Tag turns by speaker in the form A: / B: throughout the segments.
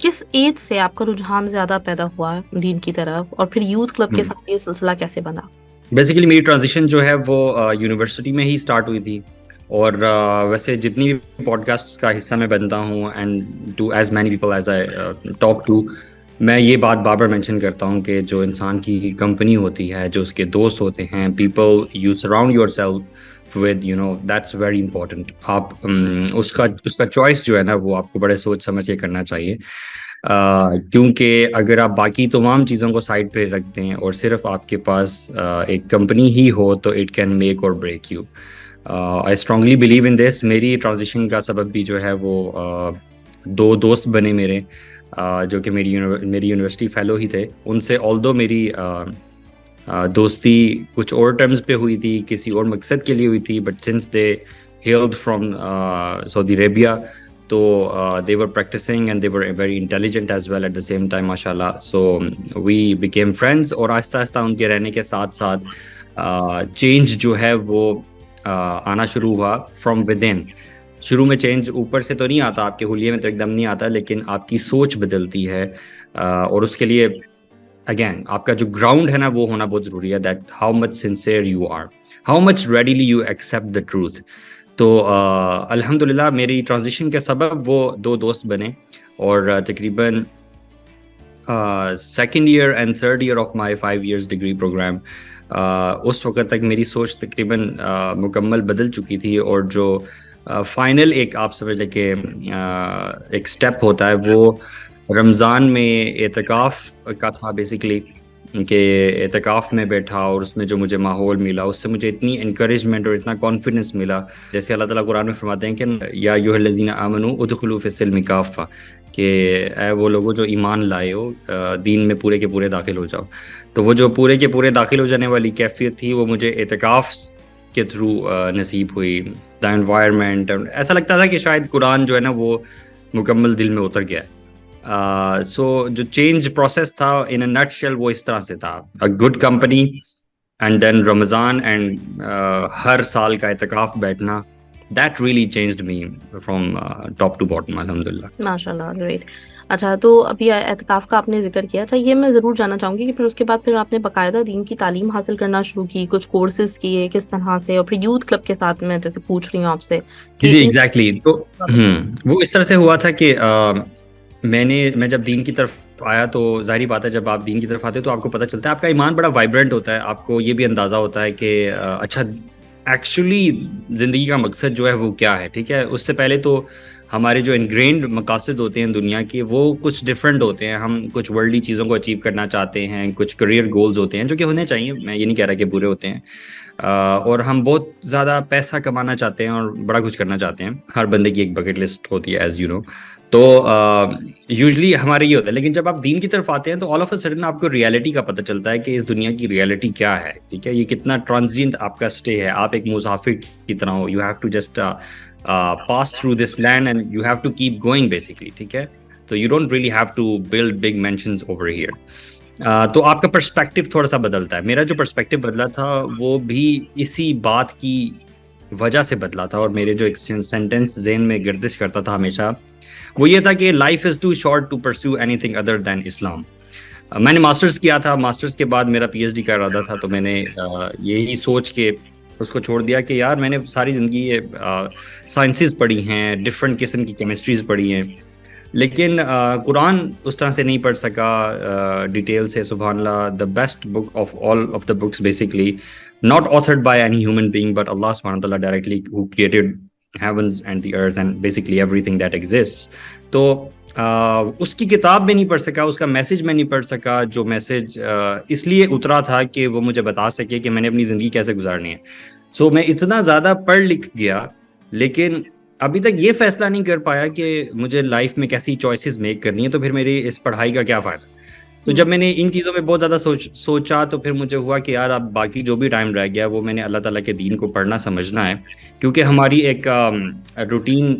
A: کس ایج سے آپ کا رجحان زیادہ پیدا ہوا دین کی طرف، اور پھر یوتھ کلب کے ساتھ یہ سلسلہ کیسے بنا؟
B: بیسیکلی میری ٹرانزیشن جو ہے وہ یونیورسٹی میں ہی اسٹارٹ ہوئی تھی، اور ویسے جتنی بھی پوڈ کاسٹس کا حصہ میں بنتا ہوں and to as many people as I talk to, میں یہ بات بار بار مینشن کرتا ہوں کہ جو انسان کی کمپنی ہوتی ہے، جو اس کے دوست ہوتے ہیں، people you surround your self with, that's very important. آپ اس کا چوائس جو ہے نا وہ آپ کو بڑے سوچ سمجھ کے کرنا چاہیے، کیونکہ اگر آپ باقی تمام چیزوں کو سائڈ پہ رکھ دیں اور صرف آپ کے پاس ایک کمپنی ہی ہو تو it can make or break you. I strongly believe in this. میری ٹرانزیشن کا سبب بھی جو ہے وہ دو دوست بنے میرے، جو کہ میری یونیورسٹی فیلو ہی تھے. ان سے آلدو میری دوستی کچھ اور ٹرمز پہ ہوئی تھی، کسی اور مقصد کے لیے ہوئی تھی، but since they held from Saudi Arabia, تو they were practicing and they were very intelligent as well at the same time, mashallah. So we became friends، اور آہستہ آہستہ ان کے رہنے کے ساتھ ساتھ چینج جو ہے وہ آنا شروع ہوا فرام ود ان. شروع میں چینج اوپر سے تو نہیں آتا، آپ کے حلیے میں تو ایک دم نہیں آتا، لیکن آپ کی سوچ بدلتی ہے، اور اس کے لیے اگین آپ کا جو گراؤنڈ ہے نا وہ ہونا بہت ضروری ہے، that how much sincere you are, how much readily you accept the truth. تو الحمدللہ میری ٹرانزیشن کے سبب وہ دو دوست بنے، اور تقریباً second year and third year of my 5 years degree program, اس وقت تک میری سوچ تقریباً مکمل بدل چکی تھی. اور جو فائنل ایک آپ سمجھ لیں کہ ایک سٹیپ ہوتا ہے، وہ رمضان میں اعتکاف کا تھا بیسیکلی، کہ اعتکاف میں بیٹھا اور اس میں جو مجھے ماحول ملا، اس سے مجھے اتنی انکریجمنٹ اور اتنا کانفیڈنس ملا. جیسے اللہ تعالیٰ قرآن میں فرماتے ہیں کہ یا ایھا الذین آمنوا ادخلوا فی السلم کافہ، کہ اے وہ لوگوں جو ایمان لائے ہو، دین میں پورے کے پورے داخل ہو جاؤ. تو وہ جو پورے کے پورے داخل ہو جانے والی کیفیت تھی وہ مجھے اعتکاف کے تھرو نصیب ہوئی. دا انوائرمنٹ، ایسا لگتا تھا کہ شاید قرآن جو ہے نا وہ مکمل دل میں اتر گیا ہے. سو جو چینج پروسیس تھا ان اے نٹ شیل وہ اس طرح سے تھا، good company and then Ramzan and ہر سال کا اعتکاف بیٹھنا، that really changed me from top to bottom الحمدللہ.
A: ماشاء اللہ، گریٹ. اچھا، تو ابھی اعتکاف کا آپ نے ذکر کیا. اچھا، یہ میں ضرور جاننا چاہوں گی کہ پھر اس کے بعد پھر آپ نے باقاعدہ دین کی تعلیم حاصل کرنا شروع کی، کچھ کورسز کیے کس طرح سے، اور پھر یوتھ کلب کے ساتھ میں جیسے پوچھ رہی ہوں آپ سے کہ
B: جی ایگزیکٹلی. تو وہ اس طرح سے ہوا تھا کہ میں جب دین کی طرف آیا تو ظاہری بات ہے، جب آپ دین کی طرف آتے تو آپ کو پتہ چلتا ہے، آپ کا ایمان بڑا وائبرنٹ ہوتا ہے، آپ کو یہ بھی اندازہ ہوتا ہے کہ اچھا ایکچولی زندگی کا مقصد جو ہے وہ کیا ہے. ٹھیک ہے، اس سے پہلے تو ہمارے جو انگرینڈ مقاصد ہوتے ہیں دنیا کے وہ کچھ ڈفرینٹ ہوتے ہیں. ہم کچھ ورلڈلی چیزوں کو اچیو کرنا چاہتے ہیں، کچھ کریئر گولز ہوتے ہیں جو کہ ہونے چاہیے، میں یہ نہیں کہہ رہا کہ برے ہوتے ہیں، اور ہم بہت زیادہ پیسہ کمانا چاہتے ہیں اور بڑا کچھ کرنا چاہتے ہیں. ہر بندے کی ایک بکٹ لسٹ ہوتی ہے ایز یو نو. تو یوزلی ہمارے یہ ہوتا ہے، لیکن جب آپ دین کی طرف آتے ہیں تو آل آف اے سڈن آپ کو ریالٹی کا پتہ چلتا ہے کہ اس دنیا کی ریالٹی کیا ہے. ٹھیک ہے، یہ کتنا ٹرانزینٹ آپ کا اسٹے ہے، آپ ایک مسافر کی طرح ہو. You have to just pass through this land and you have to keep going basically. ٹھیک ہے، تو you don't really have to build big mansions over here. تو آپ کا پرسپیکٹیو تھوڑا سا بدلتا ہے. میرا جو پرسپیکٹیو بدلا تھا وہ بھی اسی بات کی وجہ سے بدلا تھا، اور میرے جو ایک سینٹینس ذہن میں گردش کرتا تھا ہمیشہ وہ یہ تھا کہ life is to short to pursue any thing other دین اسلام. میں نے ماسٹرز کیا تھا، ماسٹرز کے بعد میرا پی ایچ ڈی کا ارادہ تھا، تو میں نے یہی سوچ کے اس کو چھوڑ دیا کہ یار میں نے ساری زندگی سائنسز پڑھی ہیں، ڈفرینٹ قسم کی کیمسٹریز پڑھی ہیں، لیکن قرآن اس طرح سے نہیں پڑھ سکا ڈیٹیل سے. سبحان اللہ، the best book of all of the books basically not authored by any human being but Allah subhanahu wa ta'ala directly, who created heavens and the earth and basically everything that exists. تو اس کی کتاب میں نہیں پڑھ سکا، اس کا message میں نہیں پڑھ سکا. جو میسج اس لیے اترا تھا کہ وہ مجھے بتا سکے کہ میں نے اپنی زندگی کیسے گزارنی ہے. سو میں اتنا زیادہ پڑھ لکھ گیا، لیکن ابھی تک یہ فیصلہ نہیں کر پایا کہ مجھے لائف میں کیسی چوائسیز میک کرنی ہے، تو پھر میری اس پڑھائی کا کیا فائدہ. تو جب میں نے ان چیزوں پہ بہت زیادہ سوچا تو پھر مجھے ہوا کہ یار اب باقی جو بھی ٹائم رہ گیا وہ میں نے اللہ تعالیٰ کے دین کو پڑھنا سمجھنا ہے، کیونکہ ہماری ایک روٹین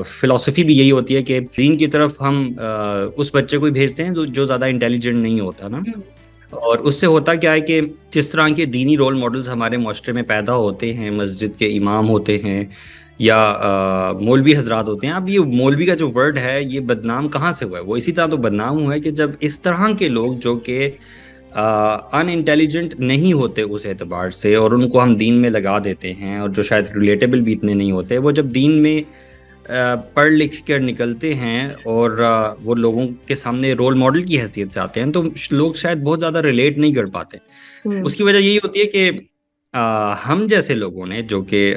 B: فلسفی بھی یہی ہوتی ہے کہ دین کی طرف ہم اس بچے کو ہی بھیجتے ہیں جو زیادہ انٹیلیجنٹ نہیں ہوتا نا. اور اس سے ہوتا کیا ہے کہ جس طرح کے دینی رول ماڈلز ہمارے معاشرے میں پیدا ہوتے ہیں، مسجد کے امام ہوتے ہیں یا مولوی حضرات ہوتے ہیں. اب یہ مولوی کا جو ورڈ ہے یہ بدنام کہاں سے ہوا ہے؟ وہ اسی طرح تو بدنام ہوا ہے کہ جب اس طرح کے لوگ جو کہ ان انٹیلیجنٹ نہیں ہوتے اس اعتبار سے، اور ان کو ہم دین میں لگا دیتے ہیں، اور جو شاید ریلیٹیبل بھی اتنے نہیں ہوتے، وہ جب دین میں پڑھ لکھ کر نکلتے ہیں اور وہ لوگوں کے سامنے رول ماڈل کی حیثیت سے آتے ہیں، تو لوگ شاید بہت زیادہ ریلیٹ نہیں کر پاتے. اس کی وجہ یہی ہوتی ہے کہ ہم جیسے لوگوں نے جو کہ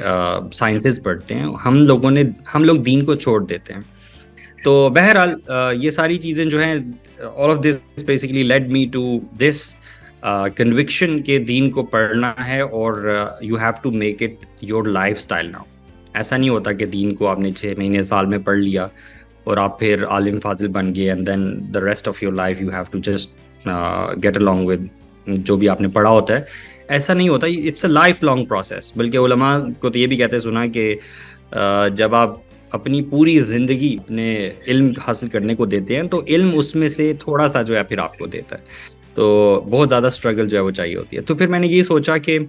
B: سائنسز پڑھتے ہیں، ہم لوگ دین کو چھوڑ دیتے ہیں. تو بہرحال یہ ساری چیزیں جو ہیں all of this basically led me to this conviction کہ دین کو پڑھنا ہے اور you have to make it your lifestyle now. ایسا نہیں ہوتا کہ دین کو آپ نے 6 مہینے سال میں پڑھ لیا اور آپ پھر عالم فاضل بن گئے and then the rest of your life you have to just get along with جو بھی آپ نے پڑھا ہوتا ہے. ایسا نہیں ہوتا. It's a life long process. بلکہ علماء کو تو یہ بھی کہتے سنا کہ جب آپ اپنی پوری زندگی اپنے علم حاصل کرنے کو دیتے ہیں تو علم اس میں سے تھوڑا سا جو ہے پھر آپ کو دیتا ہے. تو بہت زیادہ اسٹرگل جو ہے وہ چاہیے ہوتی ہے. تو پھر میں نے یہ سوچا کہ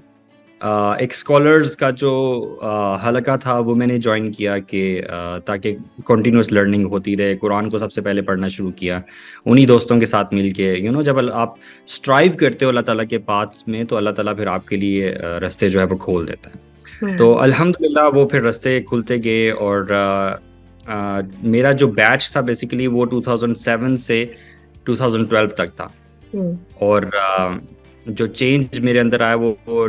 B: ایک اسکالرز کا جو حلقہ تھا وہ میں نے جوائن کیا کہ تاکہ کنٹینیوس لرننگ ہوتی رہے. قرآن کو سب سے پہلے پڑھنا شروع کیا انہی دوستوں کے ساتھ مل کے. جب آپ اسٹرائیو کرتے ہو اللہ تعالیٰ کے پاتھ میں تو اللہ تعالیٰ پھر آپ کے لیے رستے جو ہے وہ کھول دیتا ہے. تو الحمدللہ وہ پھر رستے کھلتے گئے. اور میرا جو بیچ تھا بیسیکلی وہ 2007 سے 2012 تک تھا. اور جو چینج میرے اندر آیا وہ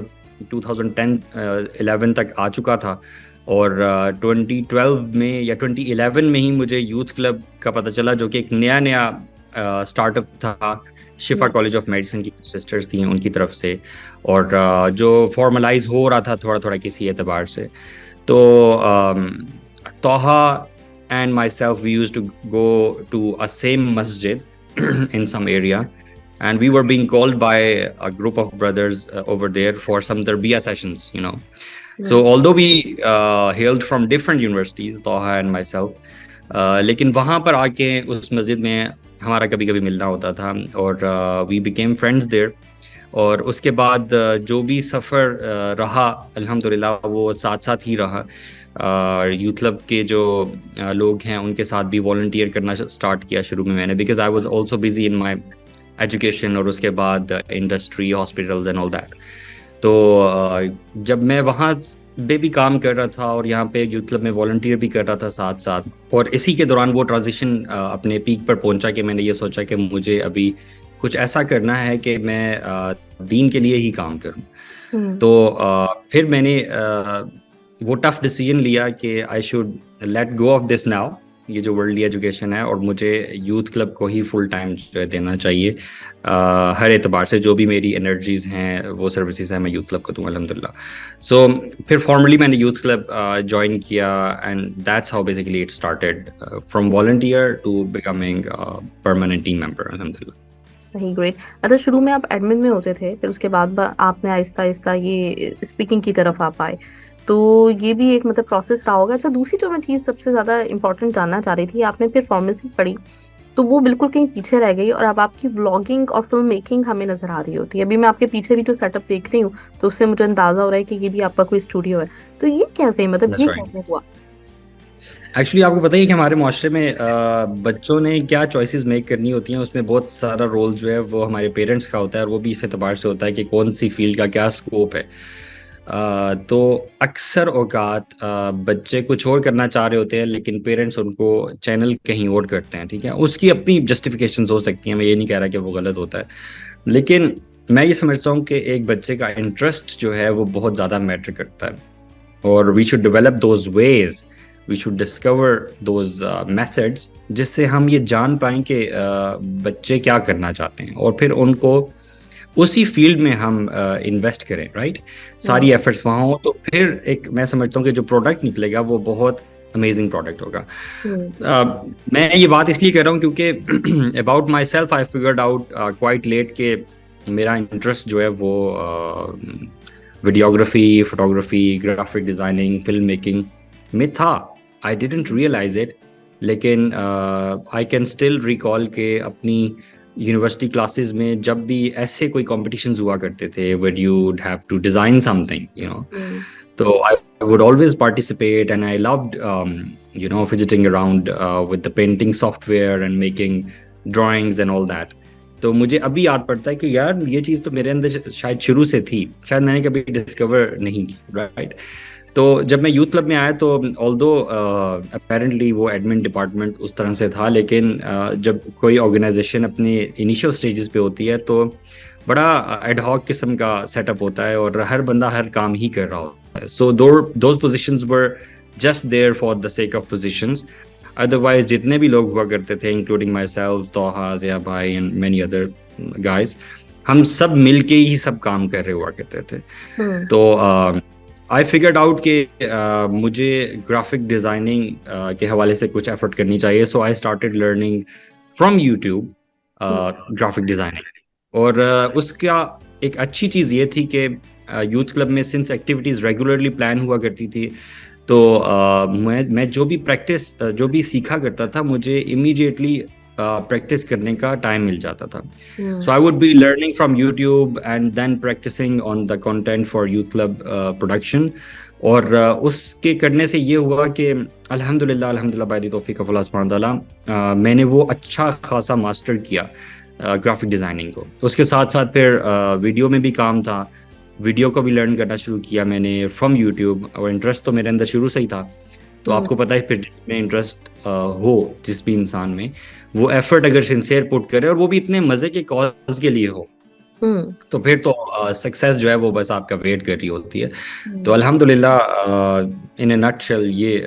B: 2010-11 تک آ چکا تھا. اور 2012 میں یا 2011 میں ہی مجھے یوتھ کلب کا پتہ چلا جو کہ ایک نیا اسٹارٹ اپ تھا. شفا کالج آف میڈیسن کی سسٹرز تھیں ان کی طرف سے, اور جو فارملائز ہو رہا تھا تھوڑا تھوڑا کسی اعتبار سے. تو توحا and myself, we used to go to a same masjid in some area, and we were being called by a group of brothers over there for some tarbiyah sessions, So although we hailed from different universities, Toha and myself, لیکن وہاں پر آ کے اس مسجد میں ہمارا کبھی کبھی ملنا ہوتا تھا, اور we became friends there. اور اس کے بعد جو بھی سفر رہا الحمدللہ وہ ساتھ ساتھ ہی رہا. یوتھ کلب کے جو لوگ ہیں ان کے ساتھ بھی والنٹیئر کرنا اسٹارٹ کیا شروع میں نے, because I was also busy in my education, اور اس کے بعد industry, hospitals and all that. تو جب میں وہاں پہ بھی کام کر رہا تھا اور یہاں پہ یوتھ کلب میں والنٹیئر بھی کر رہا تھا ساتھ ساتھ, اور اسی کے دوران وہ ٹرانزیشن اپنے پیک پر پہنچا کہ میں نے یہ سوچا کہ مجھے ابھی کچھ ایسا کرنا ہے کہ میں دین کے لیے ہی کام کروں. تو پھر میں نے وہ ٹف ڈیسیژن لیا کہ I should let go of this now, یہ جو ورلڈلی ایجوکیشن ہے, اور مجھے یوتھ کلب کو ہی فل ٹائم جو ہے دینا چاہیے ہر اعتبار سے. جو بھی میری انرجیز ہیں وہ سروسز ہیں میں یوتھ کلب کو دوں الحمدللہ. سو پھر فارملی میں نے یوتھ کلب جوائن کیا, and that's how basically it started from volunteer to becoming permanent team member الحمدللہ.
A: صحیح, گریٹ. اچھا, شروع میں آپ ایڈمن میں ہوتے تھے, پھر اس کے بعد آپ نے آہستہ آہستہ یہ اسپیکنگ کی طرف آپ آئے, تو یہ بھی ایک پروسیس رہا ہوگا. اچھا, دوسری جو میں چیز سب سے زیادہ امپورٹنٹ جاننا چاہ رہی تھی, آپ نے پھر فارمیسی پڑھی تو وہ بالکل کہیں پیچھے رہ گئی, اور اب آپ کی ولاگنگ اور فلم میکنگ ہمیں نظر آ رہی ہوتی ہے. ابھی میں آپ کے پیچھے بھی جو سیٹ اپ دیکھ رہی ہوں تو اس سے مجھے اندازہ ہو رہا ہے کہ یہ بھی آپ کا کوئی اسٹوڈیو ہے. تو یہ کیسے یہ کیسے ہوا؟
B: ایکچولی آپ کو پتہ ہی ہے کہ ہمارے معاشرے میں بچوں نے کیا چوائسیز میک کرنی ہوتی ہیں, اس میں بہت سارا رول جو ہے وہ ہمارے پیرنٹس کا ہوتا ہے, اور وہ بھی اس اعتبار سے ہوتا ہے کہ کون سی فیلڈ کا کیا اسکوپ ہے. تو اکثر اوقات بچے کچھ اور کرنا چاہ رہے ہوتے ہیں لیکن پیرنٹس ان کو چینل کہیں اور کرتے ہیں. ٹھیک ہے, اس کی اپنی جسٹیفیکیشنز ہو سکتی ہیں, میں یہ نہیں کہہ رہا کہ وہ غلط ہوتا ہے, لیکن میں یہ سمجھتا ہوں کہ ایک بچے کا انٹرسٹ جو ہے وہ بہت زیادہ میٹر کرتا ہے, اور we should develop those ways, we should discover those methods, جس سے ہم یہ جان پائیں کہ بچے کیا کرنا چاہتے ہیں, اور پھر ان کو اسی فیلڈ میں ہم انویسٹ کریں. رائٹ, ساری ایفرٹس وہاں ہوں, تو پھر ایک میں سمجھتا ہوں کہ جو پروڈکٹ نکلے گا وہ بہت امیزنگ پروڈکٹ ہوگا. میں یہ بات اس لیے کر رہا ہوں کیونکہ about myself I figured out quite late کہ میرا انٹرسٹ جو ہے وہ videography, photography, graphic designing, film making میں تھا. I didn't realize it, لیکن I can still recall کہ اپنی یونیورسٹی کلاسز میں جب بھی ایسے کوئی کمپٹیشنز ہوا کرتے تھے where you would have to design something, تو I would always participate, and I loved, fidgeting around with the painting software and making drawings and all that. تو مجھے ابھی یاد پڑتا ہے کہ یار یہ چیز تو میرے اندر شاید شروع سے تھی, شاید میں نے کبھی ڈسکور نہیں کی, رائٹ. تو جب میں یوتھ کلب میں آیا تو آلدو اپیرنٹلی وہ ایڈمن ڈپارٹمنٹ اس طرح سے تھا, لیکن جب کوئی آرگنائزیشن اپنے انیشیل اسٹیجز پہ ہوتی ہے تو بڑا ایڈ ہاک قسم کا سیٹ اپ ہوتا ہے اور ہر بندہ ہر کام ہی کر رہا ہوتا ہے. So those positions were just there for the sake of positions. Otherwise جتنے بھی لوگ ہوا کرتے تھے, انکلوڈنگ مائی سیلف, توحا, ضیاء بھائی اینڈ مینی ادر گائز, ہم سب مل کے ہی سب کام کر رہے ہوا کرتے تھے. تو آئی فگرڈ آؤٹ کہ مجھے گرافک ڈیزائننگ کے حوالے سے کچھ ایفرٹ کرنی چاہیے. So I started learning from YouTube graphic designing. اور اس کا ایک اچھی چیز یہ تھی کہ یوتھ کلب میں سنس ایکٹیویٹیز ریگولرلی پلان ہوا کرتی تھی, تو میں جو بھی سیکھا کرتا تھا مجھے امیڈیٹلی پریکٹس کرنے کا ٹائم مل جاتا تھا. So I would be learning from YouTube and then practicing on the content for youth club production. اور اس کے کرنے سے یہ ہوا کہ الحمدللہ بائی دی توفیق آف اللہ سبحانہ تعالیٰ میں نے وہ اچھا خاصا ماسٹر کیا گرافک ڈیزائننگ کو. اس کے ساتھ ساتھ پھر ویڈیو میں بھی کام تھا, ویڈیو کو بھی لرن کرنا شروع کیا میں نے فرام یوٹیوب. اور انٹرسٹ تو میرے اندر شروع سے ہی تھا, تو آپ کو پتہ ہے پھر جس میں انٹرسٹ ہو جس بھی انسان میں, وہ ایفرٹ اگر سنسیئر پٹ کرے اور وہ بھی اتنے مزے کے کاز کے لیے ہو, تو پھر تو سکسیس جو ہے وہ بس آپ کا ویٹ کر رہی ہوتی ہے. تو الحمدللہ ان اے نٹ شیل یہ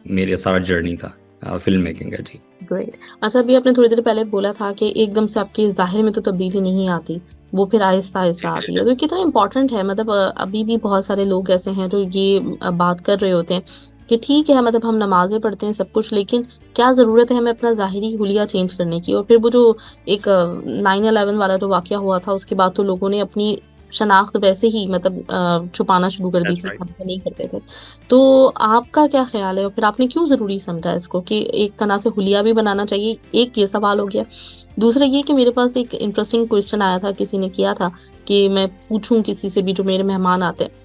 B: میرے سارا جرنی تھا فلم میکنگ کا. جی
A: گریٹ. اچھا, ابھی آپ نے تھوڑی دیر پہلے بولا تھا کہ ایک دم سے آپ کے ظاہر میں تو تبدیلی نہیں آتی, وہ پھر آہستہ آہستہ آتی ہے. تو کتنا امپورٹنٹ ہے, مطلب ابھی بھی بہت سارے لوگ ایسے ہیں جو یہ بات کر رہے ہوتے ہیں کہ ٹھیک ہے مطلب ہم نمازیں پڑھتے ہیں سب کچھ, لیکن کیا ضرورت ہے ہمیں اپنا ظاہری حلیہ چینج کرنے کی. اور پھر وہ جو ایک 9/11 والا جو واقعہ ہوا تھا, اس کے بعد تو لوگوں نے اپنی شناخت ویسے ہی مطلب چھپانا شروع کر دی تھی, نہیں کرتے تھے. تو آپ کا کیا خیال ہے, اور پھر آپ نے کیوں ضروری سمجھا اس کو کہ ایک طرح سے حلیہ بھی بنانا چاہیے؟ ایک یہ سوال ہو گیا. دوسرا یہ کہ میرے پاس ایک انٹرسٹنگ کویسچن آیا تھا, کسی نے کیا تھا کہ میں پوچھوں کسی سے بھی جو میرے مہمان آتے ہیں,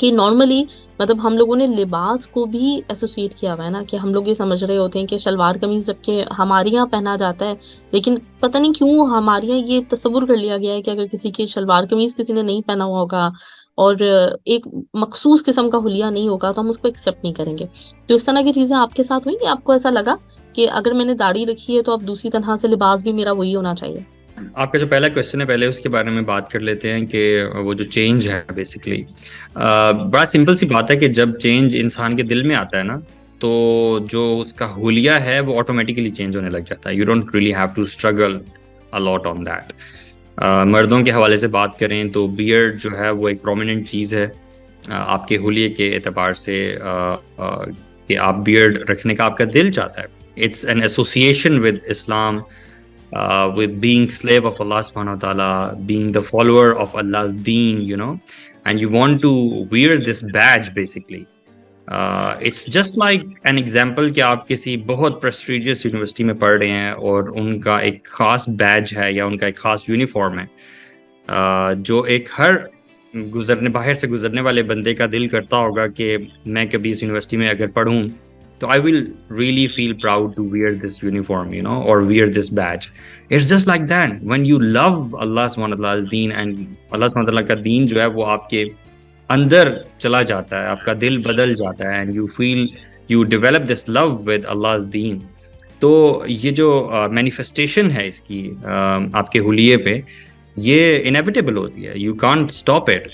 A: کہ نارملی مطلب ہم لوگوں نے لباس کو بھی ایسوسیٹ کیا ہوا ہے نا, کہ ہم لوگ یہ سمجھ رہے ہوتے ہیں کہ شلوار قمیض جب کہ ہمارے یہاں پہنا جاتا ہے, لیکن پتہ نہیں کیوں ہمارے یہاں یہ تصور کر لیا گیا ہے کہ اگر کسی کی شلوار قمیض کسی نے نہیں پہنا ہوا ہوگا اور ایک مخصوص قسم کا حلیہ نہیں ہوگا تو ہم اس کو ایکسیپٹ نہیں کریں گے. تو اس طرح کی چیزیں آپ کے ساتھ ہوئی, آپ کو ایسا لگا کہ اگر میں نے داڑھی رکھی ہے تو اب دوسری طرح سے لباس بھی میرا وہی ہونا چاہیے؟
B: آپ کا جو پہلا کویشچن ہے پہلے اس کے بارے میں بات کر لیتے ہیں کہ وہ جو چینج ہے بیسکلی بڑا سمپل سی بات ہے کہ جب چینج انسان کے دل میں آتا ہے نا, تو جو اس کا حلیہ ہے وہ آٹومیٹیکلی چینج ہونے لگ جاتا ہے. You don't really have to struggle a lot on that. مردوں کے حوالے سے بات کریں تو بیئرڈ جو ہے وہ ایک پرومیننٹ چیز ہے آپ کے حلیے کے اعتبار سے, کہ آپ بیئرڈ رکھنے کا آپ کا دل چاہتا ہے. It's an association with Islam, with being slave of Allah subhanahu wa ta'ala, being the follower of Allah's deen, and you want to wear this badge basically. It's just like an example کہ آپ کسی بہت prestigious university میں پڑھ رہے ہیں اور ان کا ایک خاص بیج ہے یا ان کا ایک خاص یونیفارم ہے, جو ایک ہر باہر سے گزرنے والے بندے کا دل کرتا ہوگا کہ میں کبھی اس یونیورسٹی میں اگر پڑھوں تو I will really feel proud to wear this uniform, or wear this badge. It's just like that. When you love Allah subhanahu wa ta'ala's deen, and Allah subhanahu wa ta'ala کا دین جو ہے وہ آپ کے اندر چلا جاتا ہے, آپ کا دل بدل جاتا ہے, and you develop this love with Allah's deen. تو یہ جو manifestation ہے اس کی آپ کے حلیے پہ, یہ inevitable ہوتی ہے. You can't stop it.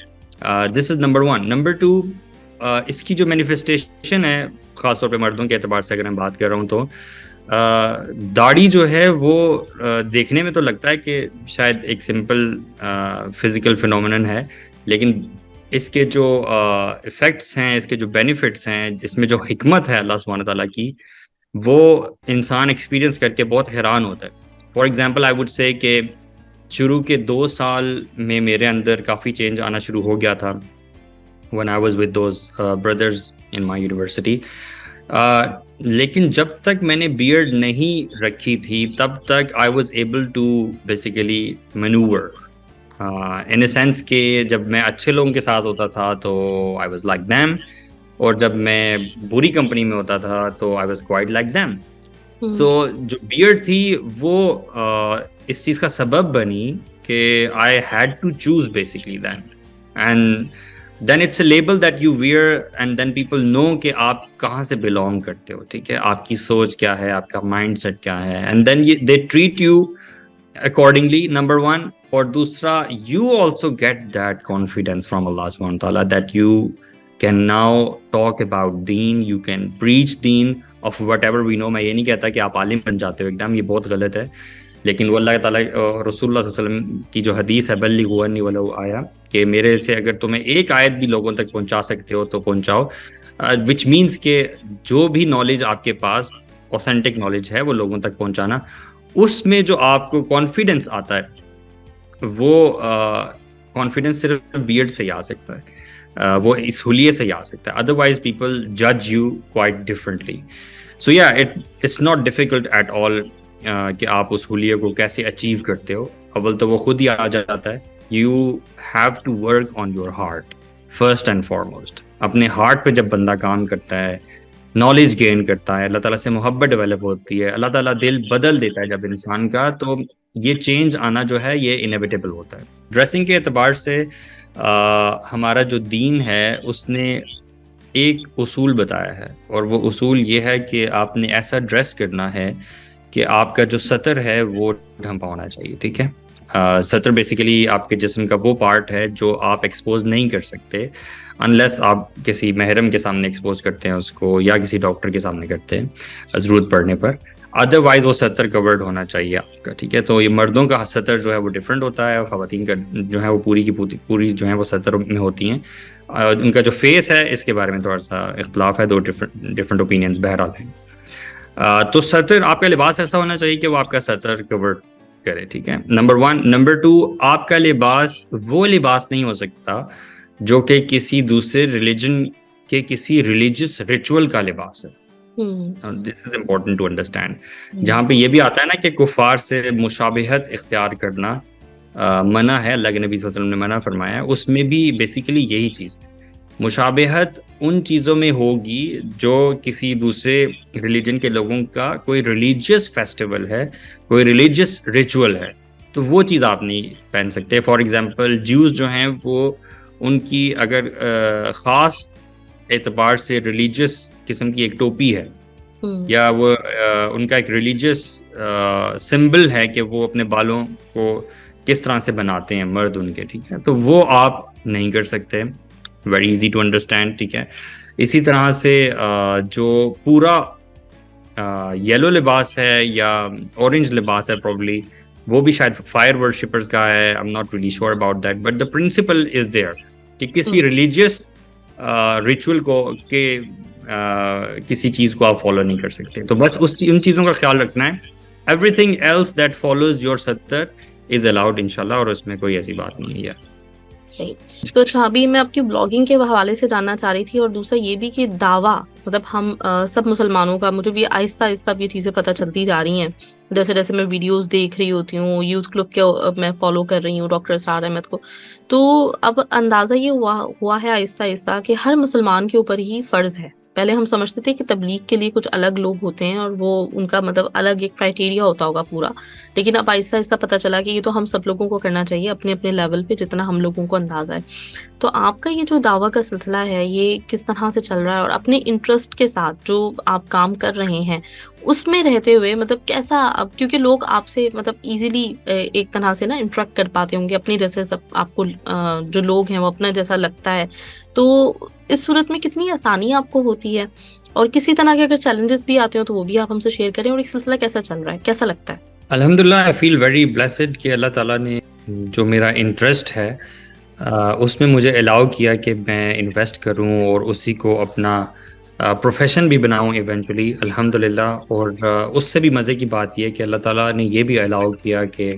B: This is number one. Number two, اس کی جو مینیفیسٹیشن ہے خاص طور پہ مردوں کے اعتبار سے اگر میں بات کر رہا ہوں تو داڑھی جو ہے وہ دیکھنے میں تو لگتا ہے کہ شاید ایک سمپل فزیکل فینومینن ہے, لیکن اس کے جو ایفیکٹس ہیں, اس کے جو بینیفٹس ہیں, اس میں جو حکمت ہے اللہ سبحانہ تعالیٰ کی, وہ انسان ایکسپیرینس کر کے بہت حیران ہوتا ہے. For example I would say کہ شروع کے 2 سال میں میرے اندر کافی چینج آنا شروع ہو گیا تھا when I was with those brothers in my university. لیکن جب تک میں نے بیئرڈ نہیں رکھی تھی تب تک I was able to basically maneuver in a sense کہ جب میں اچھے لوگوں کے ساتھ ہوتا تھا تو I was like them, اور جب میں بری کمپنی میں ہوتا تھا تو I was quite like them. So جو بیئرڈ تھی وہ اس چیز کا سبب بنی کہ I had to choose basically then, and then it's a label that you wear, and then people know کہ آپ کہاں سے بلونگ کرتے ہو, ٹھیک ہے, آپ کی سوچ کیا ہے, آپ کا مائنڈ سیٹ کیا ہے, and then they treat you accordingly, number one. اور دوسرا, you also get that confidence from Allah subhanahu wa ta'ala that you can now talk about deen, you can preach deen of whatever we know. میں یہ نہیں کہتا کہ آپ عالم بن جاتے ہو ایک دم, یہ بہت غلط ہے, لیکن وہ اللہ تعالیٰ رسول اللہ صلی اللہ علیہ وسلم کی جو حدیث ہے بلغوا عنی ولو آیا, کہ میرے سے اگر تمہیں ایک آیت بھی لوگوں تک پہنچا سکتے ہو تو پہنچاؤ, which means کہ جو بھی نالج آپ کے پاس authentic نالج ہے وہ لوگوں تک پہنچانا. اس میں جو آپ کو کانفیڈنس آتا ہے وہ کانفیڈنس صرف بیئرڈ سے ہی آ سکتا ہے, وہ اس حلیے سے ہی آ سکتا ہے, ادروائز پیپل جج you quite differently. So yeah it's not difficult at all کہ آپ اس حلیے کو کیسے اچیو کرتے ہو. اول تو وہ خود ہی آ جاتا ہے. You have to work on your heart first and foremost. اپنے ہارٹ پہ جب بندہ کام کرتا ہے, نالج گین کرتا ہے, اللہ تعالیٰ سے محبت ڈیولپ ہوتی ہے, اللہ تعالیٰ دل بدل دیتا ہے جب انسان کا, تو یہ چینج آنا جو ہے یہ انیویٹیبل ہوتا ہے. ڈریسنگ کے اعتبار سے ہمارا جو دین ہے اس نے ایک اصول بتایا ہے, اور وہ اصول یہ ہے کہ آپ نے ایسا ڈریس کرنا ہے کہ آپ کا جو سطر ہے وہ ڈھمپا ہونا چاہیے, ٹھیک ہے. سطر بیسیکلی آپ کے جسم کا وہ پارٹ ہے جو آپ ایکسپوز نہیں کر سکتے انلیس آپ کسی محرم کے سامنے ایکسپوز کرتے ہیں اس کو, یا کسی ڈاکٹر کے سامنے کرتے ہیں ضرورت پڑنے پر, ادروائز وہ سطر کورڈ ہونا چاہیے آپ کا, ٹھیک ہے. تو یہ مردوں کا سطر جو ہے وہ ڈفرینٹ ہوتا ہے, اور خواتین کا جو ہے وہ پوری کی پوری جو ہے وہ سطر میں ہوتی ہیں. ان کا جو فیس ہے اس کے بارے میں تھوڑا سا اختلاف ہے, دو ڈفرینٹ اوپینینس بہرحال ہیں. تو سطر, آپ کا لباس ایسا ہونا چاہیے کہ وہ آپ کا سطر کورڈ کرے, ٹھیک ہے, نمبر ون. نمبر ٹو, آپ کا لباس وہ لباس نہیں ہو سکتا جو کہ کسی دوسرے ریلیجن کے کسی ریلیجس ریچول کا لباس ہے. دس از امپورٹنٹ ٹو انڈرسٹینڈ. جہاں پہ یہ بھی آتا ہے نا کہ کفار سے مشابہت اختیار کرنا منع ہے, اللہ کے نبی صلی اللہ علیہ وسلم نے منع فرمایا ہے, اس میں بھی بیسیکلی یہی چیز ہے. مشابہت ان چیزوں میں ہوگی جو کسی دوسرے ریلیجن کے لوگوں کا کوئی ریلیجیس فیسٹیول ہے, کوئی ریلیجیس ریچول ہے, تو وہ چیز آپ نہیں پہن سکتے. فار ایگزامپل جیوز جو ہیں وہ ان کی اگر خاص اعتبار سے ریلیجیس قسم کی ایک ٹوپی ہے, یا وہ ان کا ایک ریلیجیس سمبل ہے کہ وہ اپنے بالوں کو کس طرح سے بناتے ہیں مرد ان کے, ٹھیک ہے, تو وہ آپ نہیں کر سکتے. ویری ایزی ٹو انڈرسٹینڈ, ٹھیک ہے. اسی طرح سے جو پورا یلو لباس ہے یا اورنج لباس ہے پروبلی, وہ بھی شاید فائر ورشپرز کا ہے, I am not really sure about that, but the principal is there کہ کسی ریلیجیس ریچول کو کہ کسی چیز کو آپ فالو نہیں کر سکتے. تو بس ان چیزوں کا خیال رکھنا ہے. Everything else that follows your سطر از الاؤڈ انشاءاللہ, اور اس میں کوئی ایسی بات نہیں ہے.
A: صحیح. تو اچھا, ابھی میں آپ کی بلاگنگ کے حوالے سے جاننا چاہ رہی تھی, اور دوسرا یہ بھی کہ دعویٰ, مطلب ہم سب مسلمانوں کا, مجھے بھی آہستہ آہستہ یہ چیزیں پتہ چلتی جا رہی ہیں جیسے جیسے میں ویڈیوز دیکھ رہی ہوتی ہوں, یوتھ کلب کے میں فالو کر رہی ہوں ڈاکٹر اسرار احمد کو, تو اب اندازہ یہ ہوا ہے آہستہ آہستہ کہ ہر مسلمان کے اوپر ہی فرض ہے. پہلے ہم سمجھتے تھے کہ تبلیغ کے لیے کچھ الگ لوگ ہوتے ہیں اور وہ ان کا مطلب الگ ایک کرائٹیریا ہوتا ہوگا پورا, لیکن اب آہستہ آہستہ پتہ چلا کہ یہ تو ہم سب لوگوں کو کرنا چاہیے اپنے اپنے لیول پہ جتنا ہم لوگوں کو اندازہ ہے. تو آپ کا یہ جو دعویٰ کا سلسلہ ہے یہ کس طرح سے چل رہا ہے, اور اپنے انٹرسٹ کے ساتھ جو آپ کام کر رہے ہیں اس میں رہتے ہوئے مطلب کیسا, کیونکہ لوگ آپ سے مطلب ایزیلی ایک طرح سے نا انٹریکٹ کر پاتے ہوں گے, اپنی جیسے سب آپ کو جو لوگ ہیں وہ اپنا جیسا لگتا ہے, تو اس صورت میں کتنی آسانی آپ کو ہوتی ہے, اور کسی طرح کے اگر چیلنجز بھی آتے ہوں تو وہ بھی آپ ہم سے شیئر کریں, اور ایک سلسلہ کیسا چل رہا ہے, کیسا لگتا ہے؟
B: الحمدللہ آئی فیل ویری بلیسڈ کہ اللہ تعالیٰ نے جو میرا انٹرسٹ ہے اس میں مجھے الاؤ کیا کہ میں انویسٹ کروں اور اسی کو اپنا پروفیشن بھی بناؤں ایونچولی, الحمدللہ. اور اس سے بھی مزے کی بات یہ کہ اللہ تعالیٰ نے یہ بھی الاؤ کیا کہ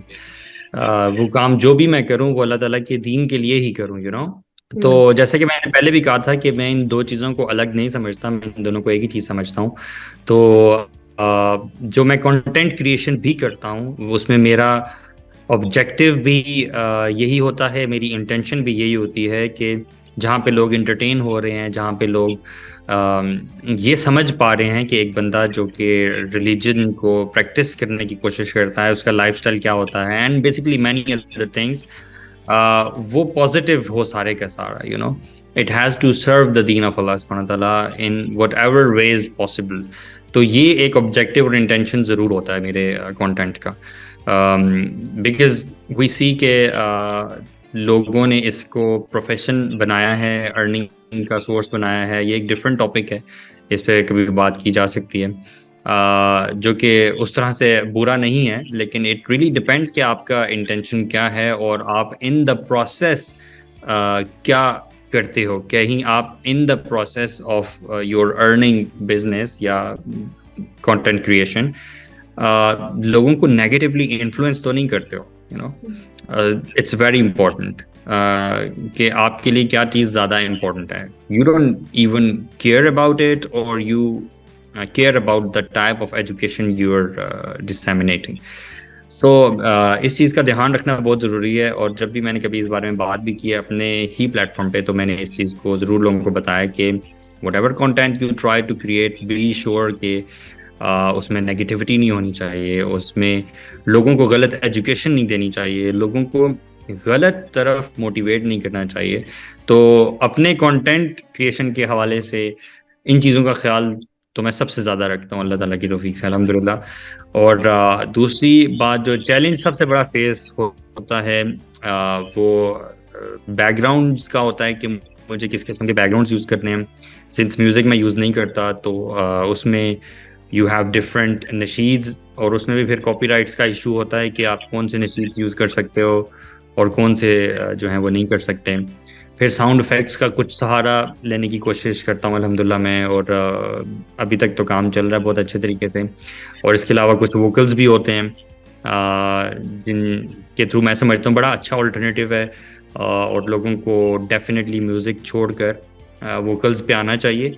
B: وہ کام جو بھی میں کروں وہ اللہ تعالیٰ کے دین کے لیے ہی کروں, یو نو. تو جیسے کہ میں نے پہلے بھی کہا تھا کہ میں ان دو چیزوں کو الگ نہیں سمجھتا, میں ان دونوں کو ایک ہی چیز سمجھتا ہوں. تو جو میں کنٹینٹ کریشن بھی کرتا ہوں اس میں میرا آبجیکٹیو بھی یہی ہوتا ہے, میری انٹینشن بھی یہی ہوتی ہے کہ جہاں پہ لوگ انٹرٹین ہو رہے ہیں, جہاں پہ لوگ یہ سمجھ پا رہے ہیں کہ ایک بندہ جو کہ ریلیجن کو پریکٹس کرنے کی کوشش کرتا ہے اس کا لائف اسٹائل کیا ہوتا ہے, and basically many other things, وہ پازیٹیو ہو سارے کا سارا, you know it has to serve the دین آف اللہ سبحانہ تعالیٰ in whatever ways possible. تو یہ ایک آبجیکٹیو اور انٹینشن ضرور ہوتا ہے میرے کانٹینٹ کا, بیکاز وی سی کہ لوگوں نے اس کو پروفیشن بنایا ہے, ارننگ کا سورس بنایا ہے. یہ ایک ڈفرینٹ ٹاپک ہے, اس پہ کبھی بات کی جا سکتی ہے, جو کہ اس طرح سے برا نہیں ہے, لیکن اٹ ریئلی ڈپینڈس کہ آپ کا انٹینشن کیا ہے اور آپ ان دا پروسیس کیا کرتے ہو. کہیں آپ in the process of your earning business یا کنٹینٹ کریشن لوگوں کو نیگیٹیولی انفلوئنس تو نہیں کرتے ہو, you know it's very important کہ آپ کے لیے کیا چیز زیادہ امپورٹنٹ ہے. You don't even care about it اور you care about the type of education you are disseminating. So اس چیز کا دھیان رکھنا بہت ضروری ہے, اور جب بھی میں نے کبھی اس بارے میں بات بھی کی ہے اپنے ہی پلیٹ فارم پہ, تو میں نے اس چیز کو ضرور لوگوں کو بتایا کہ whatever content you try to create, be sure کہ اس میں نیگیٹیوٹی نہیں ہونی چاہیے, اس میں لوگوں کو غلط ایجوکیشن نہیں دینی چاہیے, لوگوں کو غلط طرف موٹیویٹ نہیں کرنا چاہیے. تو اپنے کانٹینٹ کریشن کے حوالے سے ان چیزوں کا خیال تو میں سب سے زیادہ رکھتا ہوں, اللہ تعالیٰ کی توفیق سے الحمدللہ. اور دوسری بات جو چیلنج سب سے بڑا فیس ہوتا ہے وہ بیک گراؤنڈس کا ہوتا ہے کہ مجھے کس قسم کے بیک گراؤنڈس یوز کرنے ہیں. سنس میوزک میں یوز نہیں کرتا تو اس میں یو ہیو ڈفرینٹ نشیدز, اور اس میں بھی پھر کاپی رائٹس کا ایشو ہوتا ہے کہ آپ کون سے نشیدز یوز کر سکتے ہو اور کون سے جو ہیں وہ نہیں کر سکتے. پھر ساؤنڈ افیکٹس کا کچھ سہارا لینے کی کوشش کرتا ہوں الحمدللہ میں, اور ابھی تک تو کام چل رہا ہے بہت اچھے طریقے سے. اور اس کے علاوہ کچھ ووکلز بھی ہوتے ہیں جن کے تھرو میں سمجھتا ہوں بڑا اچھا الٹرنیٹیو ہے, اور لوگوں کو ڈیفینیٹلی میوزک چھوڑ کر ووکلز پہ آنا چاہیے.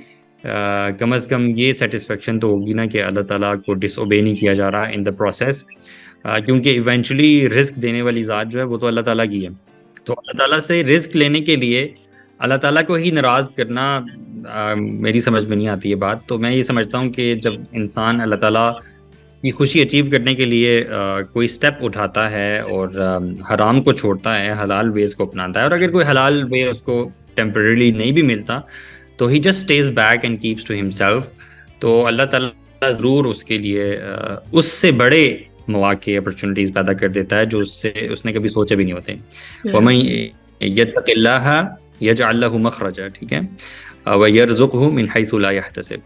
B: کم از کم یہ سیٹسفیکشن تو ہوگی نا کہ اللہ تعالیٰ کو ڈس اوبے نہیں کیا جا رہا ان دا پروسیس, کیونکہ ایونچولی رزق دینے والی ذات جو ہے وہ تو اللہ تعالیٰ کی ہے. تو اللہ تعالیٰ سے رزق لینے کے لیے اللہ تعالیٰ کو ہی ناراض کرنا میری سمجھ میں نہیں آتی یہ بات. تو میں یہ سمجھتا ہوں کہ جب انسان اللہ تعالیٰ کی خوشی اچیو کرنے کے لیے کوئی سٹیپ اٹھاتا ہے اور حرام کو چھوڑتا ہے, حلال ویز کو اپناتا ہے, اور اگر کوئی حلال وے اس کو ٹیمپرریلی نہیں بھی ملتا تو ہی just stays back and keeps to himself, تو اللہ تعالیٰ ضرور اس کے لیے اس سے بڑے مواقع اپرچونیٹیز پیدا کر دیتا ہے جو اس نے کبھی سوچے بھی نہیں ہوتے. وَمَن يَتَّقِ اللَّهَ يَجْعَلْ لَهُ مَخْرَجًا, ٹھیک ہے, وَيَرْزُقْهُ مِنْ حَيْثُ لَا يَحْتَسِبُ,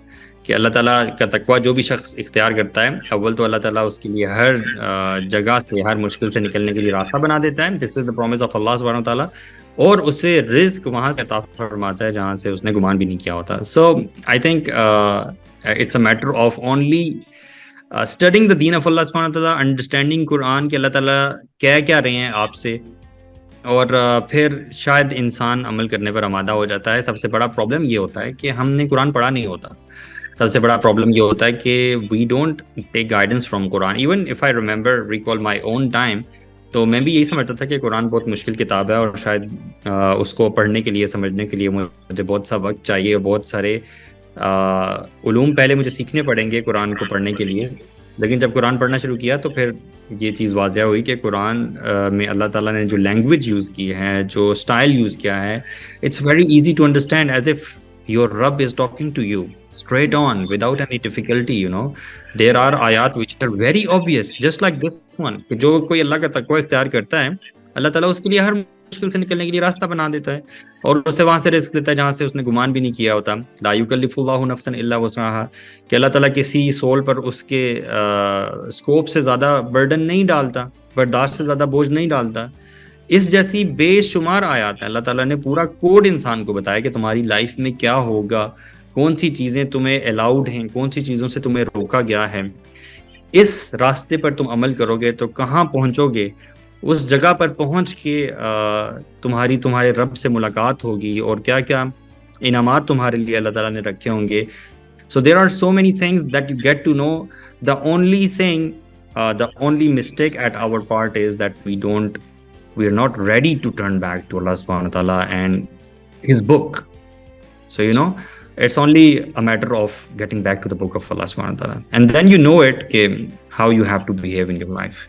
B: کہ اللہ تعالیٰ کا تقویٰ جو بھی شخص اختیار کرتا ہے, اول تو اللہ تعالیٰ اس کے لیے ہر جگہ سے, ہر مشکل سے نکلنے کے لیے راستہ بنا دیتا ہے. دس از دا پرومس آف اللہ سبحانہ تعالیٰ, اور اسے رزق وہاں سے عطا فرماتا ہے جہاں سے اس نے گمان بھی نہیں کیا ہوتا. So I think it's a matter of only studying the دین آف اللہ سبحانہ تعالیٰ, انڈرسٹینڈنگ قرآن کہ اللہ تعالیٰ کہہ کیا رہے ہیں آپ سے, اور پھر شاید انسان عمل کرنے پر آمادہ ہو جاتا ہے. سب سے بڑا پرابلم یہ ہوتا ہے کہ ہم نے قرآن پڑھا نہیں ہوتا. سب سے بڑا پرابلم یہ ہوتا ہے کہ we don't take guidance from Quran. Even if I remember recall my own time, تو میں بھی یہی سمجھتا تھا کہ قرآن بہت مشکل کتاب ہے, اور شاید اس کو پڑھنے کے لیے, سمجھنے کے لیے مجھے بہت سا وقت چاہیے, اور بہت سارے علوم پہلے مجھے سیکھنے پڑیں گے قرآن کو پڑھنے کے لیے. لیکن جب قرآن پڑھنا شروع کیا تو پھر یہ چیز واضح ہوئی کہ قرآن میں اللہ تعالیٰ نے جو لینگویج یوز کی ہے, جو اسٹائل یوز کیا ہے, it's very easy to understand, as if your رب is talking to you straight on without any difficulty, you know. There are ayat which are very obvious, just like this one, کہ جو کوئی اللہ کا تقوی اختیار کرتا ہے اللہ تعالیٰ اس کے لیے ہر مشکل سے نکلنے کے لیے راستہ بنا دیتا ہے, اور اسے وہاں سے رزق دیتا ہے جہاں سے اس نے گمان بھی نہیں کیا ہوتا. لا یکلف اللہ نفسا الا وسعها, کہ اللہ تعالیٰ کسی سول پر اس کے اسکوپ سے زیادہ برڈن نہیں ڈالتا, برداشت سے زیادہ بوجھ نہیں ڈالتا. اس جیسی بے شمار آیات ہیں, اللہ تعالیٰ نے پورا کوڈ انسان کو بتایا کہ تمہاری لائف میں کیا ہوگا, کون سی چیزیں تمہیں الاؤڈ ہیں, کون سی چیزوں سے تمہیں روکا گیا ہے. اس راستے پر تم عمل کرو گے تو کہاں پہنچو گے, اس جگہ پر پہنچ کے تمہارے رب سے ملاقات ہوگی, اور کیا کیا انعامات تمہارے لیے اللہ تعالیٰ نے رکھے ہوں گے. So there are so many things that you get to know. The only mistake at our part is that we are not ready to turn back to Allah subhanahu wa ta'ala and his book. So, you know, it's only a matter of getting back to the book of Allah subhanahu wa ta'ala. And then you know it, how you have to behave in your life.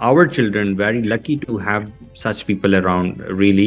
B: our children very lucky to have such people around really.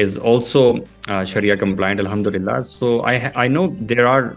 B: is also Sharia compliant, alhamdulillah. So I know there are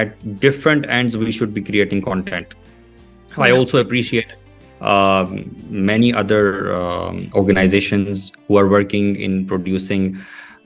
B: at different ends we should be creating content. I also appreciate many other organizations who are working in producing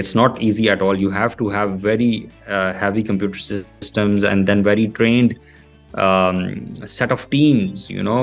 B: It's not easy at all. You have to have very heavy computer systems and then very trained set of teams, you know,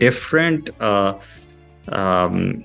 B: different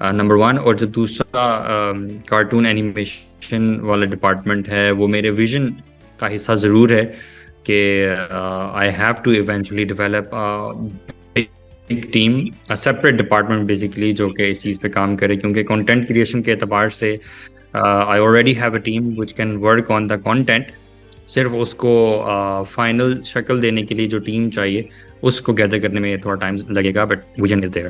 B: number 1. اور جو دوسرا cartoon animation والا department ہے وہ میرے vision کا حصہ ضرور ہے کہ I have to eventually develop ایک ٹیم سیپریٹ ڈپارٹمنٹ بیسیکلی جو کہ اس چیز پہ کام کرے, کیونکہ کنٹینٹ کریشن کے اعتبار سے I already have a team which can work on the content. صرف اس کو فائنل شکل دینے کے لیے جو ٹیم چاہیے اس کو گیدر کرنے میں تھوڑا ٹائم لگے گا, but vision is there.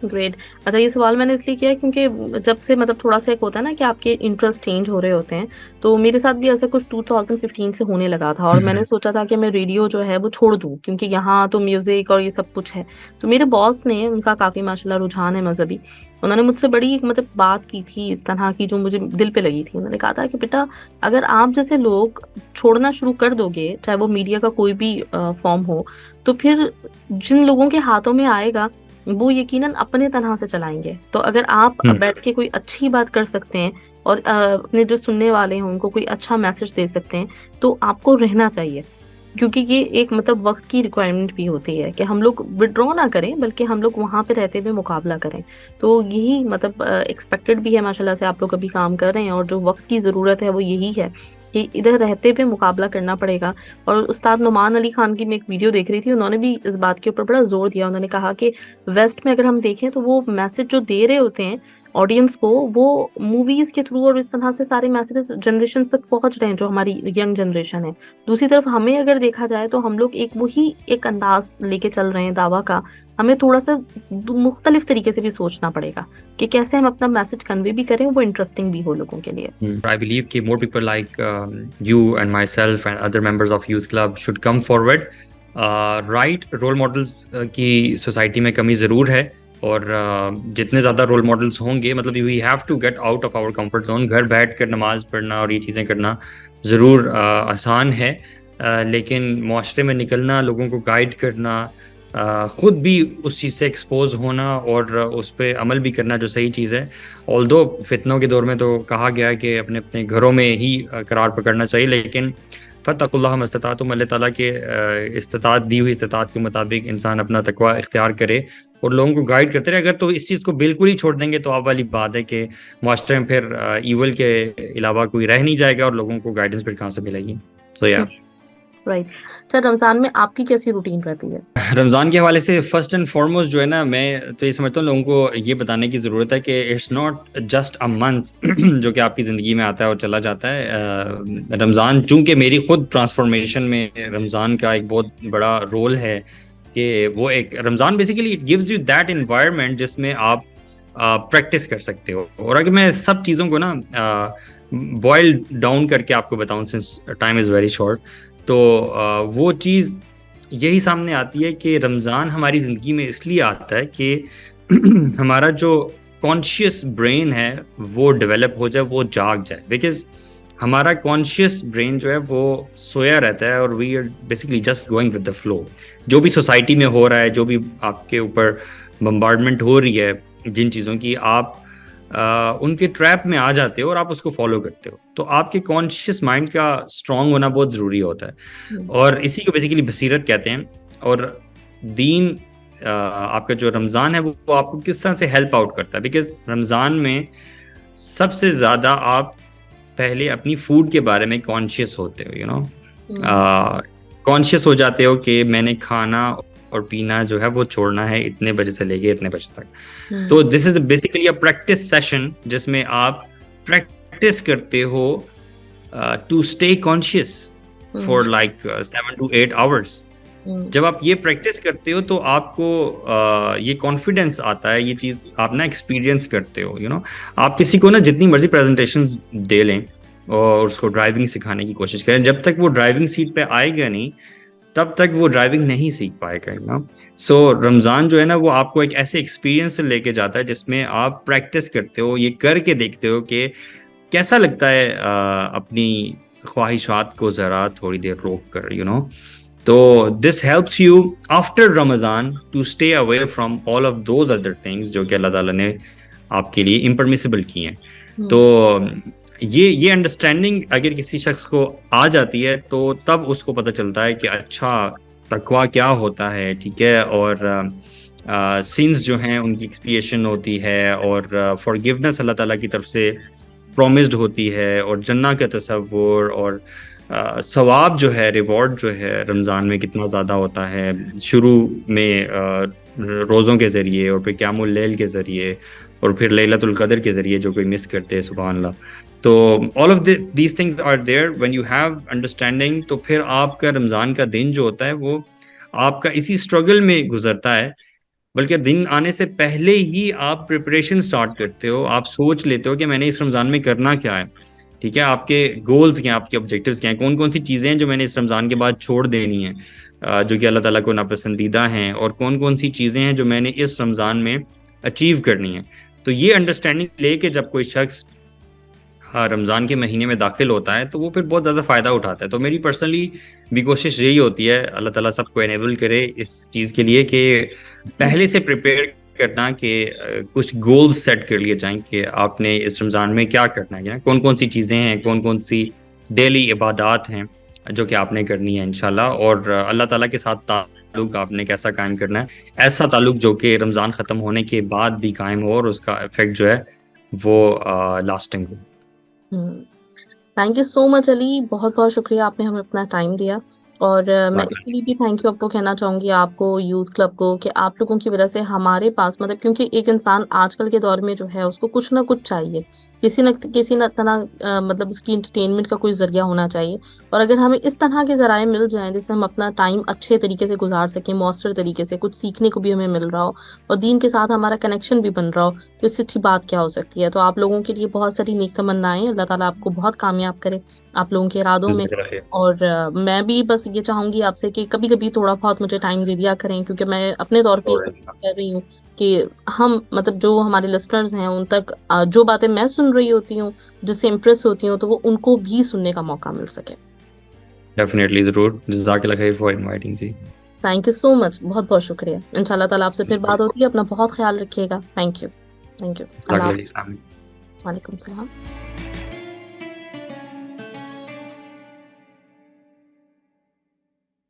A: Great. اچھا یہ سوال میں نے اس لیے کیا کیونکہ جب سے مطلب تھوڑا سا ایک ہوتا ہے نا کہ آپ کے انٹرسٹ چینج ہو رہے ہوتے ہیں, تو میرے ساتھ بھی ایسا کچھ 2015 سے ہونے لگا تھا, اور میں نے سوچا تھا کہ میں ریڈیو جو ہے وہ چھوڑ دوں کیونکہ یہاں تو میوزک اور یہ سب کچھ ہے. تو میرے باس نے, ان کا کافی ماشاء اللہ رجحان ہے مذہبی, انہوں نے مجھ سے بڑی مطلب بات کی تھی اس طرح کی جو مجھے دل پہ لگی تھی. انہوں نے کہا تھا کہ بیٹا اگر آپ جیسے لوگ چھوڑنا شروع کر دو گے, چاہے وہ میڈیا کا کوئی بھی فارم ہو, تو پھر جن لوگوں کے ہاتھوں میں آئے گا وہ یقیناً اپنے طرح سے چلائیں گے. تو اگر آپ بیٹھ کے کوئی اچھی بات کر سکتے ہیں اور اپنے جو سننے والے ہیں ان کو کوئی اچھا میسج دے سکتے ہیں تو آپ کو رہنا چاہیے, کیونکہ یہ ایک مطلب وقت کی ریکوائرمنٹ بھی ہوتی ہے کہ ہم لوگ وڈرا نہ کریں بلکہ ہم لوگ وہاں پہ رہتے ہوئے مقابلہ کریں. تو یہی مطلب ایکسپیکٹڈ بھی ہے ماشاء اللہ سے, آپ لوگ ابھی کام کر رہے ہیں, اور جو وقت کی ضرورت ہے وہ یہی ہے کہ ادھر رہتے ہوئے مقابلہ کرنا پڑے گا. اور استاد نعمان علی خان کی میں ایک ویڈیو دیکھ رہی تھی, انہوں نے بھی اس بات کے اوپر بڑا زور دیا. انہوں نے کہا کہ ویسٹ میں اگر ہم دیکھیں تو وہ میسج جو دے رہے ہوتے ہیں آڈینس کو, وہ موویز کے تھرو اور اس طرح سے سارے میسیجز جنریشن تک پہنچ رہے ہیں جو ہماری ینگ جنریشن ہے. دوسری طرف ہمیں اگر دیکھا جائے تو ہم لوگ وہی ایک انداز لے کے چل رہے ہیں دعویٰ کا. ہمیں تھوڑا سا مختلف طریقے سے بھی سوچنا پڑے گا کہ کیسے ہم اپنا میسج کنوے بھی کریں, وہ انٹرسٹنگ بھی ہو لوگوں کے لیے.
B: I believe کہ more people like you and myself and other members of youth club should come forward. Right, role models کی سوسائٹی میں کمی ضرور ہے, اور جتنے زیادہ رول ماڈلس ہوں گے, مطلب we have to get out of our comfort zone. گھر بیٹھ کر نماز پڑھنا اور یہ چیزیں کرنا ضرور آسان ہے, لیکن معاشرے میں نکلنا, لوگوں کو گائیڈ کرنا, خود بھی اس چیز سے ایکسپوز ہونا اور اس پہ عمل بھی کرنا جو صحیح چیز ہے. آلدو فتنوں کے دور میں تو کہا گیا کہ اپنے اپنے گھروں میں ہی قرار پکڑنا چاہیے, لیکن فاتقوا اللہ ما استطعتم, اللہ تعالیٰ کے استطاعت دی ہوئی استطاعت کے مطابق انسان اپنا تقویٰ اختیار کرے اور لوگوں کو گائیڈ کرتے رہے. اگر تو اس چیز کو بالکل ہی چھوڑ دیں گے تو آپ والی بات ہے کہ معاشرے میں پھر ایول کے علاوہ کوئی رہ نہیں جائے گا اور لوگوں کو گائیڈنس پھر کہاں سے ملے گی. سو یا
A: رائٹ. اچھا رمضان میں آپ کی کیسی روٹین رہتی ہے؟
B: رمضان کے حوالے سے فرسٹ اینڈ فارموسٹ جو ہے نا, میں تو یہ سمجھتا ہوں لوگوں کو یہ بتانے کی ضرورت ہے کہ it's not just a month جو کہ آپ کی زندگی میں آتا ہے اور چلا جاتا ہے. رمضان چونکہ میری خود ٹرانسفارمیشن میں رمضان کا ایک بہت بڑا رول ہے کہ وہ ایک Ramadan basically it gives you that environment جس میں آپ پریکٹس کر سکتے ہو. اور اگر میں سب چیزوں کو نا بوائل ڈاؤن کر کے آپ کو بتاؤں, since time is very short, تو وہ چیز یہی سامنے آتی ہے کہ رمضان ہماری زندگی میں اس لیے آتا ہے کہ ہمارا جو کانشیس برین ہے وہ ڈیولپ ہو جائے, وہ جاگ جائے. بیکاز ہمارا کانشیس برین جو ہے وہ سویا رہتا ہے اور we are basically just going with the flow. جو بھی سوسائٹی میں ہو رہا ہے, جو بھی آپ کے اوپر بمبارڈمنٹ ہو رہی ہے جن چیزوں کی, آپ ان کے ٹریپ میں آ جاتے ہو اور آپ اس کو فالو کرتے ہو. تو آپ کے کانشیس مائنڈ کا اسٹرانگ ہونا بہت ضروری ہوتا ہے, اور اسی کو بیسیکلی بصیرت کہتے ہیں. اور دین آپ کا جو رمضان ہے وہ آپ کو کس طرح سے ہیلپ آؤٹ کرتا ہے, بیکاز رمضان میں سب سے زیادہ آپ پہلے اپنی فوڈ کے بارے میں کانشیس ہوتے ہو, یو نو, کانشیس ہو جاتے ہو کہ میں نے کھانا اور پینا جو ہے وہ چھوڑنا ہے اتنے بجے سے لے کے اتنے بجے تک. تو this is basically a practice session جس میں آپ پریکٹس کرتے ہو to stay conscious for like 7 to 8 hours. جب آپ یہ پریکٹس کرتے ہو تو آپ کو یہ کانفیڈینس آتا ہے, یہ چیز آپ نا ایکسپیرینس کرتے ہو, یو نو. آپ کسی کو نا جتنی مرضی پریزنٹیشنز دے لیں اور اس کو ڈرائیونگ سکھانے کی کوشش کریں, جب تک وہ ڈرائیونگ سیٹ پہ آئے گا نہیں تب تک وہ ڈرائیونگ نہیں سیکھ پائے گا, نا. سو رمضان جو ہے نا وہ آپ کو ایک ایسے ایکسپیرینس سے لے کے جاتا ہے جس میں آپ پریکٹس کرتے ہو, یہ کر کے دیکھتے ہو کہ کیسا لگتا ہے اپنی خواہشات کو ذرا تھوڑی دیر روک کر, یو نو. تو this helps you after Ramadan to stay away from all of those other things جو کہ اللہ تعالیٰ نے آپ کے لیے امپرمیسیبل کی ہیں. تو یہ انڈرسٹینڈنگ اگر کسی شخص کو آ جاتی ہے تو تب اس کو پتہ چلتا ہے کہ اچھا تقویٰ کیا ہوتا ہے, ٹھیک ہے, اور سینس جو ہیں ان کی ایکسپیشن ہوتی ہے, اور فارگیونیس اللہ تعالیٰ کی طرف سے پرومسڈ ہوتی ہے, اور جنہ کا تصور, اور ثواب جو ہے, ریوارڈ جو ہے رمضان میں کتنا زیادہ ہوتا ہے, شروع میں روزوں کے ذریعے, اور پھر قیام اللیل کے ذریعے, اور پھر لیلۃ القدر کے ذریعے جو کوئی مس کرتے ہیں, سبحان اللہ. تو all of these things are there when you have understanding. تو پھر آپ کا رمضان کا دن جو ہوتا ہے وہ آپ کا اسی اسٹرگل میں گزرتا ہے, بلکہ دن آنے سے پہلے ہی آپ پریپریشن سٹارٹ کرتے ہو, آپ سوچ لیتے ہو کہ میں نے اس رمضان میں کرنا کیا ہے, ٹھیک ہے, آپ کے گولز کیا ہیں, آپ کے آبجیکٹیوز کیا ہیں, کون کون سی چیزیں ہیں جو میں نے اس رمضان کے بعد چھوڑ دینی ہیں جو کہ اللہ تعالیٰ کو ناپسندیدہ ہیں, اور کون کون سی چیزیں ہیں جو میں نے اس رمضان میں اچیو کرنی ہیں. تو یہ انڈرسٹینڈنگ لے کے جب کوئی شخص رمضان کے مہینے میں داخل ہوتا ہے تو وہ پھر بہت زیادہ فائدہ اٹھاتا ہے. تو میری پرسنلی بھی کوشش یہی ہوتی ہے, اللہ تعالیٰ سب کو انیبل کرے اس چیز کے لیے, کہ پہلے سے پریپیئر کرنا, کہ کچھ گولز سیٹ کر لیے جائیں کہ آپ نے اس رمضان میں کیا کرنا ہے, کون کون سی چیزیں ہیں, کون کون سی ڈیلی عبادات ہیں جو کہ آپ نے کرنی ہے انشاءاللہ, اور اللہ تعالیٰ کے ساتھ تعلق آپ نے کیسا قائم کرنا ہے, ایسا تعلق جو کہ رمضان ختم ہونے کے بعد بھی قائم ہو, اور اس کا افیکٹ جو ہے وہ لاسٹنگ ہو.
A: Thank you so much Ali, بہت بہت شکریہ, آپ نے ہمیں اپنا ٹائم دیا. اور میں اس کے لیے بھی تھینک یو آپ کو کہنا چاہوں گی, آپ کو, یوتھ کلب کو, کہ آپ لوگوں کی وجہ سے ہمارے پاس, مطلب کیونکہ ایک انسان آج کل کے دور میں جو ہے اس کو کچھ نہ کچھ چاہیے, کسی نہ طرح مطلب اس کی انٹرٹینمنٹ کا کوئی ذریعہ ہونا چاہیے. اور اگر ہمیں اس طرح کے ذرائع مل جائیں جس سے ہم اپنا ٹائم اچھے طریقے سے گزار سکیں, مؤثر طریقے سے, کچھ سیکھنے کو بھی ہمیں مل رہا ہو, اور دین کے ساتھ ہمارا کنیکشن بھی بن رہا ہو, تو اس سے اچھی بات کیا ہو سکتی ہے. تو آپ لوگوں کے لیے بہت ساری نیک تمنائیں, اللہ تعالیٰ آپ کو بہت کامیاب کرے آپ لوگوں کے ارادوں میں. اور میں بھی بس یہ چاہوں گی آپ سے کہ کبھی کبھی تھوڑا بہت مجھے ٹائم دے دیا کریں, کیونکہ میں اپنے طور پہ یہ کر رہی ہوں کہ ہم, مطلب جو ہمارے لسنرز ہیں ان تک جو باتیں میں سن رہی ہوتی ہوں, جس سے امپریس ہوتی ہوں, تو وہ ان کو بھی سننے کا موقع مل سکے.
B: ڈیفینیٹلی, ضرور. جزاک اللہ خیر فار انوائٹنگ. جی
A: تھینک یو سو مچ, بہت بہت شکریہ. ان شاء اللہ تعالیٰ آپ سے پھر بات ہوتی ہے, اپنا بہت خیال رکھیے گا. Thank you. اللہ حافظ. وعلیکم السلام.